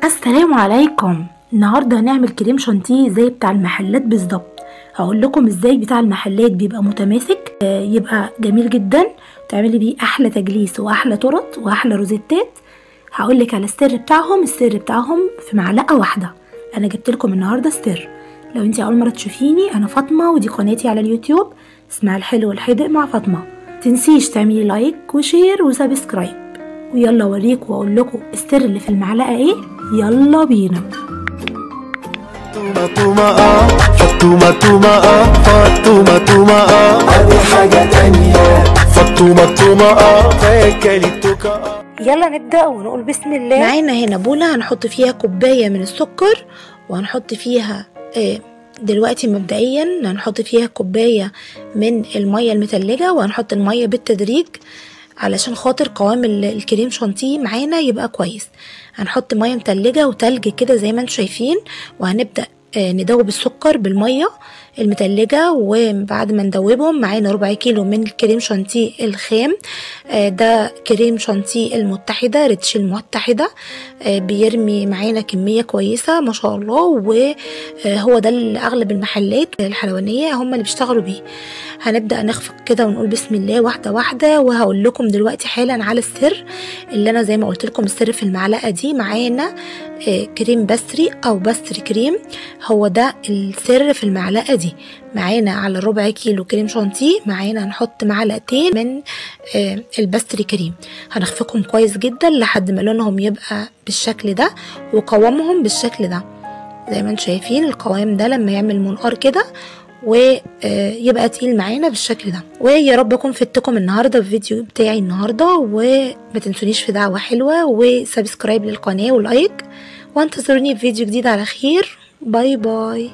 السلام عليكم. النهارده هنعمل كريم شانتيه زي بتاع المحلات بالظبط. هقول لكم ازاي بتاع المحلات بيبقى متماسك، يبقى جميل جدا، تعملي بيه احلى تجليس واحلى تورت واحلى روزيتات. هقول لك على السر بتاعهم. السر بتاعهم في معلقه واحده. انا جبت لكم النهارده السر. لو انتي اول مره تشوفيني، انا فاطمه ودي قناتي على اليوتيوب اسمها الحلو والحدق مع فاطمه. تنسيش تعملي لايك وشير وسبسكرايب. ويلا اوريكم واقول لكم السر اللي في المعلقه ايه. يلا بينا. فطومة ادي حاجة تانية. فطومة فاكلتك. يلا نبدأ ونقول بسم الله. معانا هنا بولة هنحط فيها كوباية من السكر، وهنحط فيها دلوقتي مبدئيا هنحط فيها كوباية من المية المتلجة، وهنحط المية بالتدريج علشان خاطر قوام الكريم شانتيه معانا يبقى كويس. هنحط مية متلجة وتلج كده زي ما انتم شايفين، وهنبدأ ندوب السكر بالمية المتلجة. وبعد ما ندوبهم معانا 4 كيلو من الكريم شانتيه الخام. ده كريم شانتيه المتحدة، ريتش المتحدة. بيرمي معانا كمية كويسة ما شاء الله، وهو ده اللي اغلب المحلات الحلوانية هم اللي بيشتغلوا بيه. هنبدأ نخفق كده ونقول بسم الله واحدة واحدة. وهقول لكم دلوقتي حالا على السر اللي انا زي ما قلت لكم. السر في المعلقة دي معانا كريم بستري او بستري كريم. هو ده السر في المعلقة دي. معانا على 4 كيلو كريم شانتيه معانا هنحط معلقتين من البستري كريم. هنخفقهم كويس جدا لحد ما لونهم يبقى بالشكل ده وقوامهم بالشكل ده. زي ما انتم شايفين القوام ده لما يعمل منقار كده ويبقى تقيل معانا بالشكل ده. ويا رب اكون فدتكم النهارده في الفيديو بتاعي النهارده، وما تنسونيش في دعوه حلوه وسبسكرايب للقناه ولايك، وانتظروني في فيديو جديد على خير. باي باي.